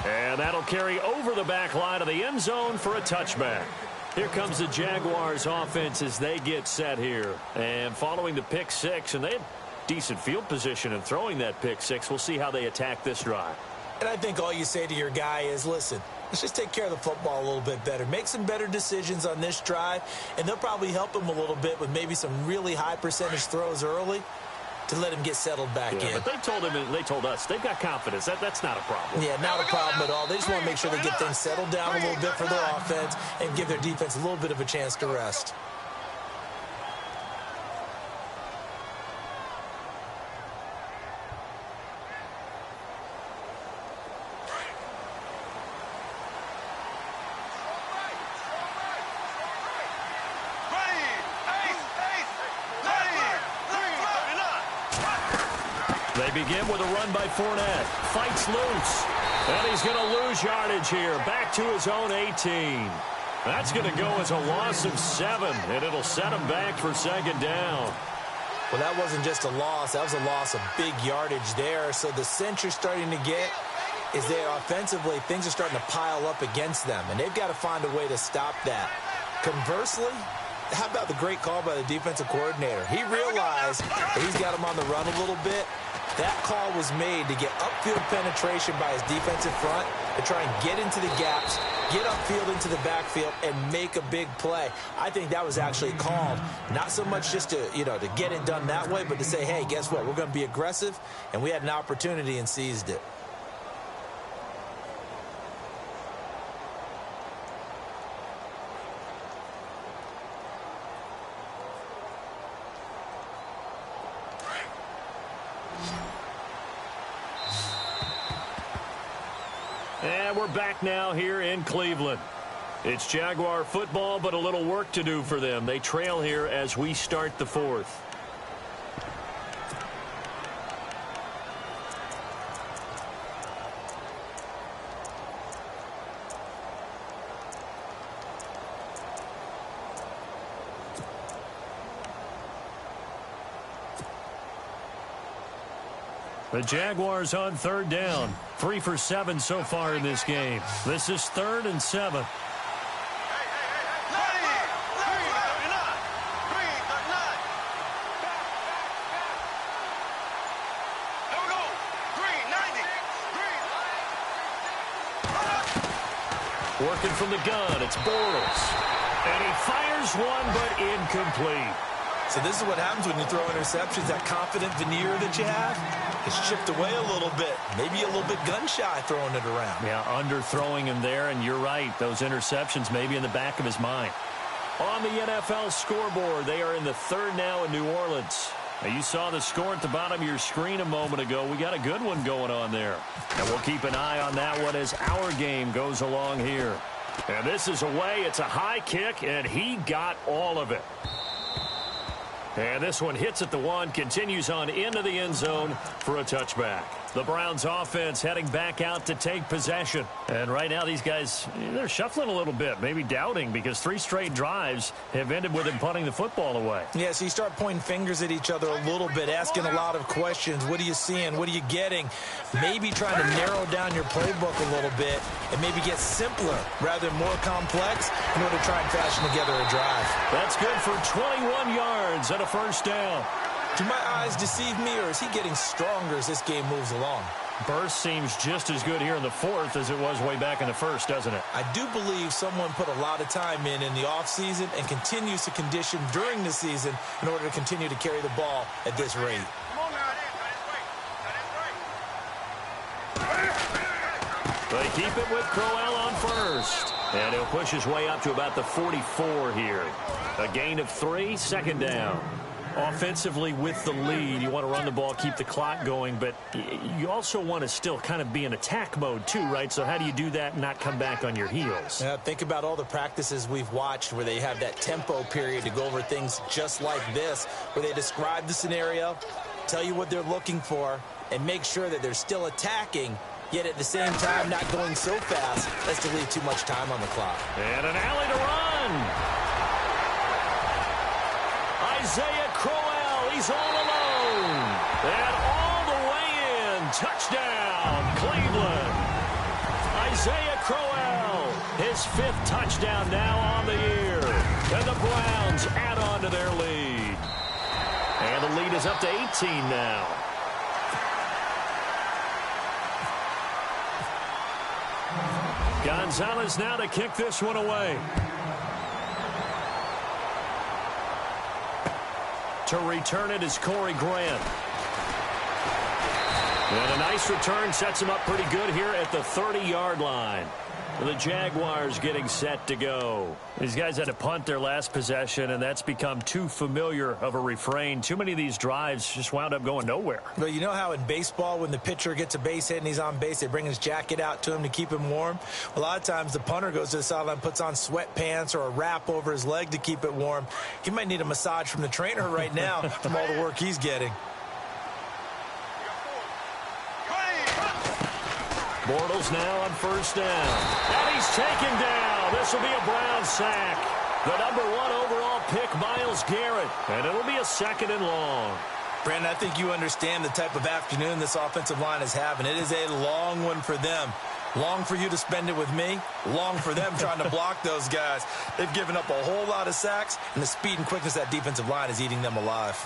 And that'll carry over the back line of the end zone for a touchback. Here comes the Jaguars offense as they get set here. And following the pick six, and they had decent field position in throwing that pick six. We'll see how they attack this drive. And I think all you say to your guy is, listen, let's just take care of the football a little bit better. Make some better decisions on this drive, and they'll probably help him a little bit with maybe some really high percentage throws early to let him get settled back in. But they told him, and they told us, they've got confidence. That's not a problem. Yeah, not a problem at all. They just want to make sure they get things settled down a little bit for their offense and give their defense a little bit of a chance to rest. They begin with a run by Fournette. Fights loose. And he's going to lose yardage here. Back to his own 18. That's going to go as a loss of 7. And it'll set him back for second down. Well, that wasn't just a loss. That was a loss of big yardage there. So the sense you're starting to get is that offensively, things are starting to pile up against them. And they've got to find a way to stop that. Conversely, how about the great call by the defensive coordinator? He realized that he's got him on the run a little bit. That call was made to get upfield penetration by his defensive front to try and get into the gaps, get upfield into the backfield, and make a big play. I think that was actually called not so much just to, to get it done that way, but to say, hey, guess what? We're going to be aggressive, and we had an opportunity and seized it. And we're back now here in Cleveland. It's Jaguar football, but a little work to do for them. They trail here as we start the fourth. The Jaguars on third down. 3 for 7 so far in this game. This is 3rd and 7. Working from the gun, it's Bortles. And he fires one, but incomplete. So this is what happens when you throw interceptions. That confident veneer that you have, it's chipped away a little bit. Maybe a little bit gun-shy throwing it around. Yeah, underthrowing him there, and you're right. Those interceptions maybe in the back of his mind. On the NFL scoreboard, they are in the 3rd now in New Orleans. Now, you saw the score at the bottom of your screen a moment ago. We got a good one going on there. And we'll keep an eye on that one as our game goes along here. And this is away. It's a high kick, and he got all of it. And this one hits at the 1, continues on into the end zone for a touchback. The Browns offense heading back out to take possession. And right now these guys, they're shuffling a little bit, maybe doubting, because 3 straight drives have ended with him punting the football away. Yeah, so you start pointing fingers at each other a little bit, asking a lot of questions. What are you seeing? What are you getting? Maybe trying to narrow down your playbook a little bit and maybe get simpler rather than more complex in order to try and fashion together a drive. That's good for 21 yards and a first down. Do my eyes deceive me, or is he getting stronger as this game moves along? Burst seems just as good here in the 4th as it was way back in the 1st, doesn't it? I do believe someone put a lot of time in the offseason and continues to condition during the season in order to continue to carry the ball at this rate. They keep it with Crowell on first. And he'll push his way up to about the 44 here. A gain of 3, second down. Offensively with the lead, you want to run the ball, keep the clock going, but you also want to still kind of be in attack mode too, right? So how do you do that and not come back on your heels? Yeah, think about all the practices we've watched where they have that tempo period to go over things just like this, where they describe the scenario, tell you what they're looking for, and make sure that they're still attacking, yet at the same time not going so fast as to leave too much time on the clock. And an alley to run. Isaiah Crowell, he's all alone. And all the way in. Touchdown, Cleveland. Isaiah Crowell, his 5th touchdown now on the year. And the Browns add on to their lead. And the lead is up to 18 now. Gonzalez now to kick this one away. To return it is Corey Grant. And a nice return sets him up pretty good here at the 30-yard line. The Jaguars getting set to go. These guys had to punt their last possession, and that's become too familiar of a refrain. Too many of these drives just wound up going nowhere. But you know how in baseball, when the pitcher gets a base hit and he's on base, they bring his jacket out to him to keep him warm? A lot of times the punter goes to the sideline, puts on sweatpants or a wrap over his leg to keep it warm. He might need a massage from the trainer right now from all the work he's getting. Bortles now on first down. And he's taken down. This will be a Brown sack. The #1 overall pick, Myles Garrett. And it'll be a 2nd and long. Brandon, I think you understand the type of afternoon this offensive line is having. It is a long one for them. Long for you to spend it with me. Long for them trying to block those guys. They've given up a whole lot of sacks, and the speed and quickness of that defensive line is eating them alive.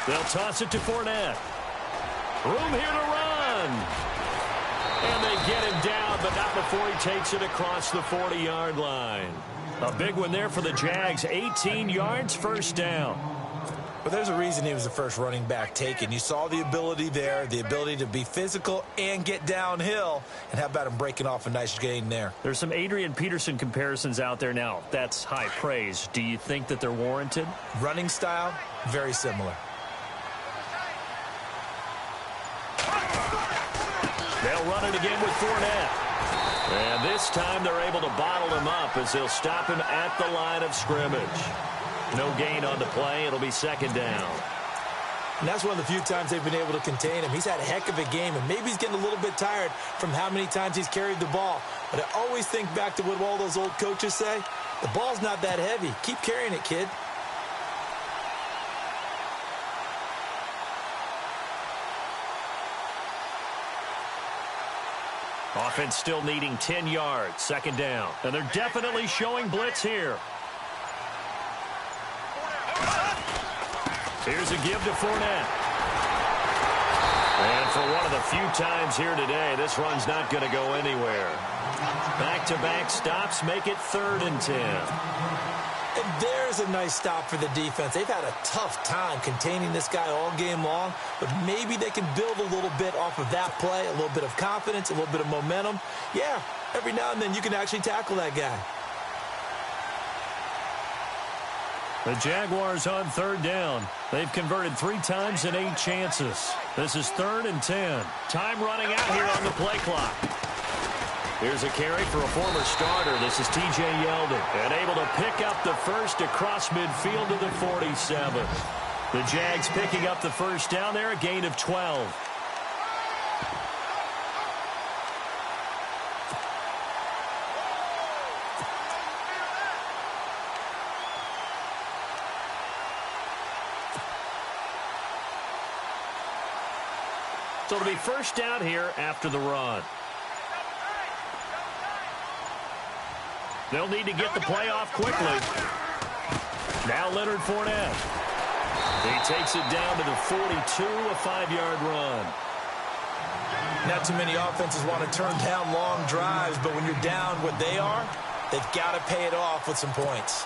They'll toss it to Fournette. Room here to run. And they get him down, but not before he takes it across the 40-yard line. A big one there for the Jags. 18 yards, first down. But there's a reason he was the first running back taken. You saw the ability there, the ability to be physical and get downhill. And how about him breaking off a nice gain there? There's some Adrian Peterson comparisons out there now. That's high praise. Do you think that they're warranted? Running style, very similar. They'll run it again with Fournette. And this time they're able to bottle him up as they'll stop him at the line of scrimmage. No gain on the play. It'll be 2nd down. And that's one of the few times they've been able to contain him. He's had a heck of a game, and maybe he's getting a little bit tired from how many times he's carried the ball. But I always think back to what all those old coaches say. The ball's not that heavy. Keep carrying it, kid. Offense still needing 10 yards. 2nd down. And they're definitely showing blitz here. Here's a give to Fournette. And for one of the few times here today, this run's not going to go anywhere. Back-to-back stops make it 3rd and 10. And there's a nice stop for the defense. They've had a tough time containing this guy all game long, but maybe they can build a little bit off of that play, a little bit of confidence, a little bit of momentum. Yeah, every now and then you can actually tackle that guy. The Jaguars on 3rd down. They've converted 3 times in 8 chances. This is 3rd and 10. Time running out here on the play clock. Here's a carry for a former starter. This is T.J. Yeldon. And able to pick up the first across midfield to the 47. The Jags picking up the first down there, a gain of 12. So it'll be first down here after the run. They'll need to get the play off quickly. Now Leonard Fournette. He takes it down to the 42, a 5-yard run. Not too many offenses want to turn down long drives, but when you're down what they are, they've got to pay it off with some points.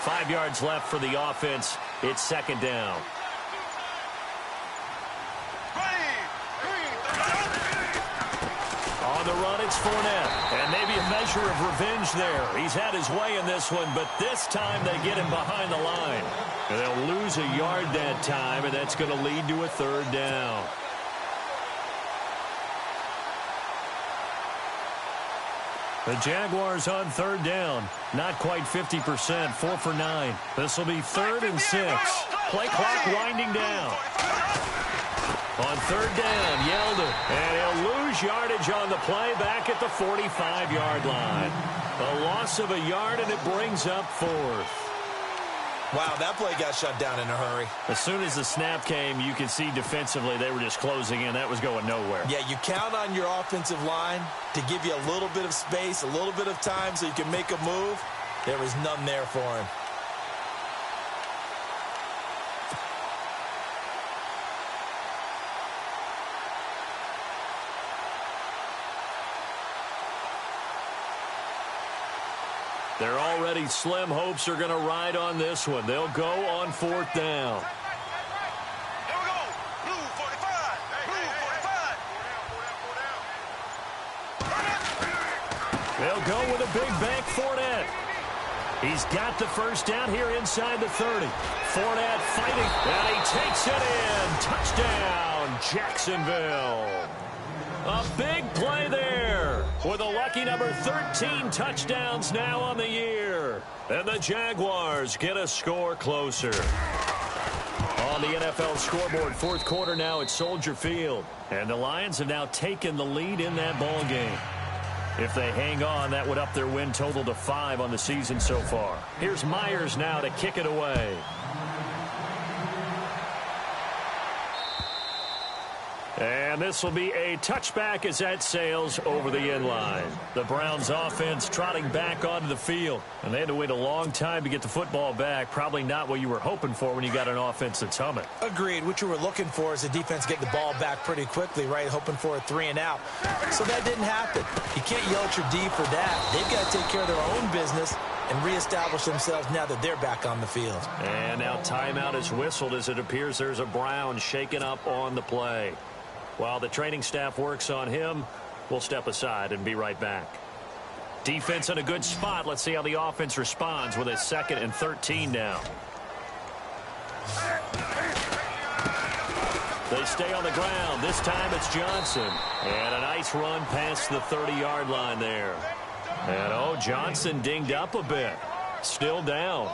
Five yards left for the offense. It's 2nd down. On the run, it's Fournette. And maybe a measure of revenge there. He's had his way in this one, but this time they get him behind the line. And they'll lose a yard that time, and that's going to lead to a third down. The Jaguars on third down. Not quite 50%, 4 for 9. This will be 3rd and 6. Play clock winding down. On third down, Yeldon. And he'll lose yardage on the play back at the 45-yard line. A loss of a yard, and it brings up 4th. Wow, that play got shut down in a hurry. As soon as the snap came, you could see defensively they were just closing in. That was going nowhere. Yeah, you count on your offensive line to give you a little bit of space, a little bit of time so you can make a move. There was none there for him. They're already slim. Hopes are going to ride on this one. They'll go on 4th down. Here we go. Blue 45. Blue 45. They'll go with a big bank Fournette. He's got the first down here inside the 30. Fournette fighting, and he takes it in. Touchdown, Jacksonville. A big play there with a lucky number 13 touchdowns now on the year. And the Jaguars get a score closer. On the NFL scoreboard, 4th quarter now at Soldier Field. And the Lions have now taken the lead in that ball game. If they hang on, that would up their win total to 5 on the season so far. Here's Myers now to kick it away. And this will be a touchback as that sails over the end line. The Browns offense trotting back onto the field. And they had to wait a long time to get the football back. Probably not what you were hoping for when you got an offense that's humming. Agreed. What you were looking for is the defense getting the ball back pretty quickly, right? Hoping for a 3 and out. So that didn't happen. You can't yell at your D for that. They've got to take care of their own business and reestablish themselves now that they're back on the field. And now timeout is whistled as it appears there's a Brown shaken up on the play. While the training staff works on him, we'll step aside and be right back. Defense in a good spot. Let's see how the offense responds with a 2nd and 13 now. They stay on the ground. This time it's Johnson. And a nice run past the 30-yard line there. And, Johnson dinged up a bit. Still down.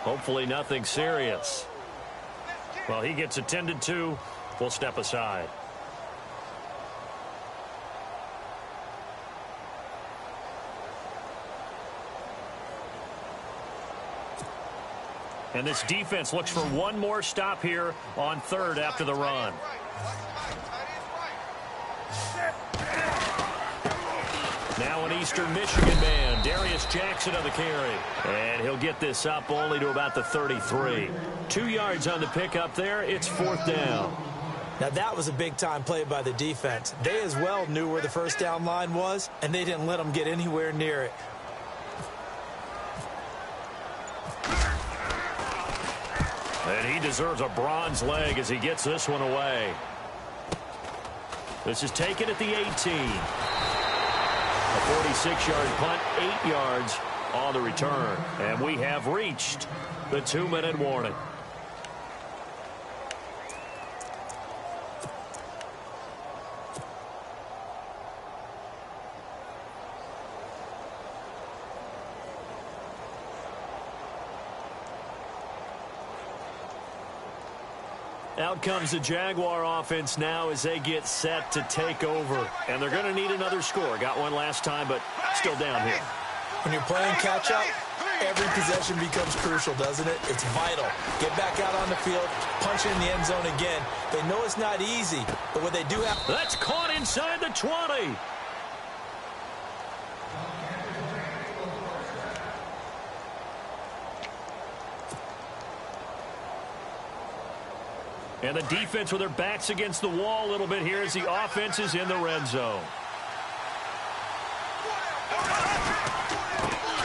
Hopefully nothing serious. Well, he gets attended to. We'll step aside. And this defense looks for one more stop here on 3rd after the run. Now an Eastern Michigan man, Darius Jackson on the carry. And he'll get this up only to about the 33. 2 yards on the pickup there. It's 4th down. Now that was a big-time play by the defense. They as well knew where the first down line was, and they didn't let them get anywhere near it. And he deserves a bronze leg as he gets this one away. This is taken at the 18. A 46-yard punt, 8 yards on the return. And we have reached the 2-minute warning. Out comes the Jaguar offense now as they get set to take over. And they're going to need another score. Got one last time, but still down here. When you're playing catch-up, every possession becomes crucial, doesn't it? It's vital. Get back out on the field, punch in the end zone again. They know it's not easy, but what they do have... That's caught inside the 20. And the defense with their backs against the wall a little bit here as the offense is in the red zone.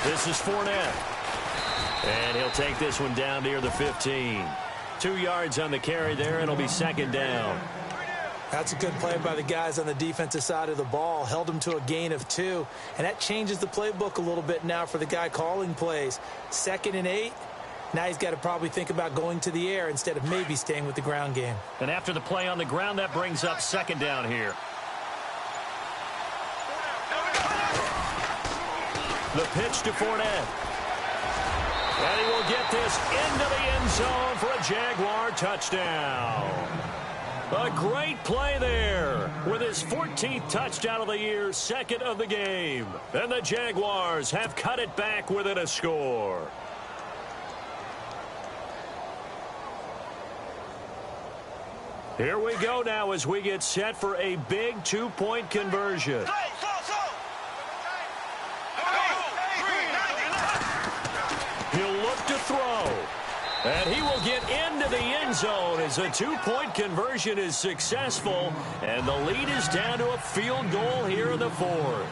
This is Fournette. And he'll take this one down near the 15. 2 yards on the carry there, and it'll be 2nd down. That's a good play by the guys on the defensive side of the ball. Held them to a gain of 2. And that changes the playbook a little bit now for the guy calling plays. 2nd and 8. Now he's got to probably think about going to the air instead of maybe staying with the ground game. And after the play on the ground, that brings up 2nd down here. The pitch to Fournette. And he will get this into the end zone for a Jaguar touchdown. A great play there with his 14th touchdown of the year, 2nd of the game. And the Jaguars have cut it back within a score. Here we go now as we get set for a big 2-point conversion. He'll look to throw. And he will get into the end zone as a 2-point conversion is successful. And the lead is down to a field goal here in the 4th.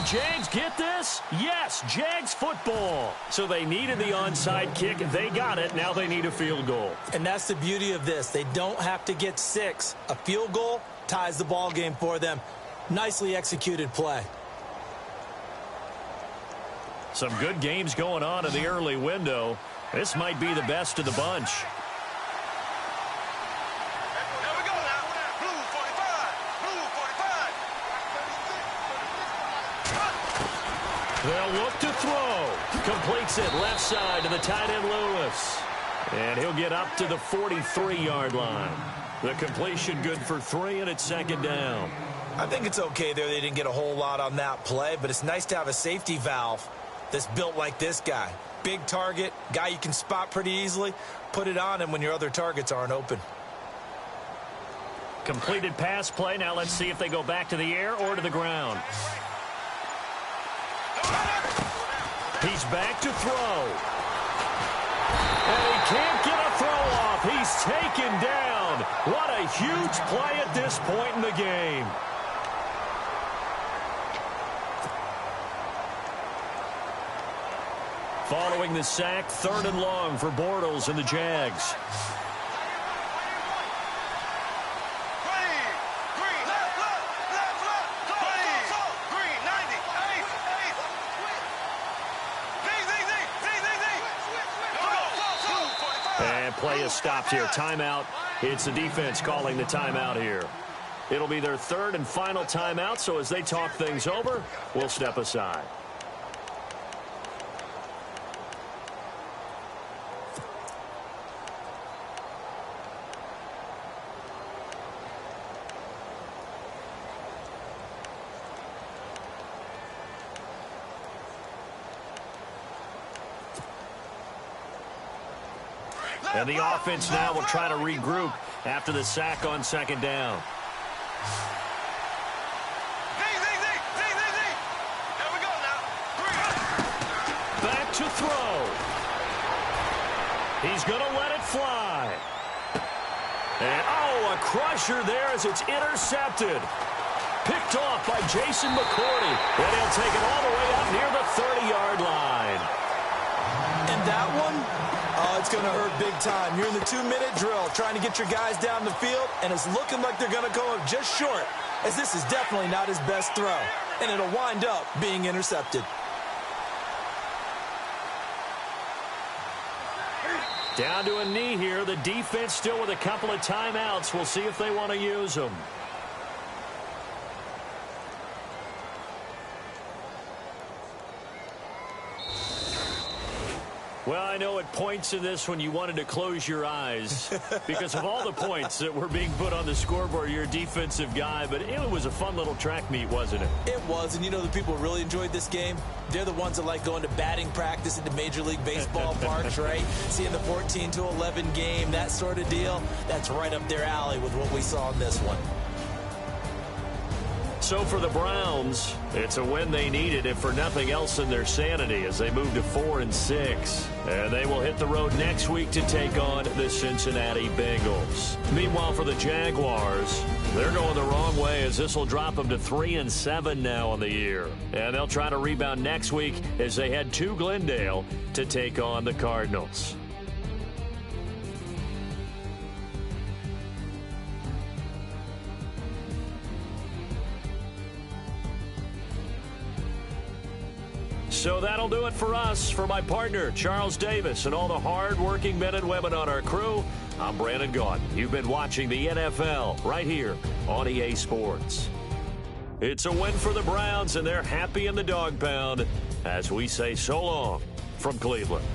Jags get this? Yes, Jags football. So they needed the onside kick. They got it. Now they need a field goal. And that's the beauty of this. They don't have to get 6. A field goal ties the ball game for them. Nicely executed play. Some good games going on in the early window. This might be the best of the bunch. They'll look to throw. Completes it left side to the tight end Lewis. And he'll get up to the 43-yard line. The completion good for 3, and it's 2nd down. I think it's okay there. They didn't get a whole lot on that play, but it's nice to have a safety valve that's built like this guy. Big target, guy you can spot pretty easily. Put it on him when your other targets aren't open. Completed pass play. Now let's see if they go back to the air or to the ground. He's back to throw. And he can't get a throw off. He's taken down. What a huge play at this point in the game. Following the sack, 3rd and long for Bortles and the Jags. Play is stopped here. Timeout. It's the defense calling the timeout here. It'll be their 3rd and final timeout, so as they talk things over, we'll step aside. And the offense now will try to regroup after the sack on 2nd down. Back to throw. He's going to let it fly. And, oh, a crusher there as it's intercepted. Picked off by Jason McCourty. And he'll take it all the way up near the 30-yard line. And that one... oh, it's going to hurt big time. You're in the 2-minute drill trying to get your guys down the field, and it's looking like they're going to go up just short, as this is definitely not his best throw, and it'll wind up being intercepted. Down to a knee here. The defense still with a couple of timeouts. We'll see if they want to use them. Well, I know at points in this when you wanted to close your eyes because of all the points that were being put on the scoreboard. You're a defensive guy, but it was a fun little track meet, wasn't it? It was, and you know the people who really enjoyed this game? They're the ones that like going to batting practice at the Major League Baseball parks, right? Seeing the 14-11 game, that sort of deal. That's right up their alley with what we saw in this one. so for the Browns, it's a win they needed, if for nothing else in their sanity, as they move to 4-6. And they will hit the road next week to take on the Cincinnati Bengals. Meanwhile, for the Jaguars, they're going the wrong way, as this will drop them to 3-7 now on the year. And they'll try to rebound next week as they head to Glendale to take on the Cardinals. So that'll do it for us. For my partner, Charles Davis, and all the hard-working men and women on our crew, I'm Brandon Gaudin. You've been watching the NFL right here on EA Sports. It's a win for the Browns, and they're happy in the dog pound as we say so long from Cleveland.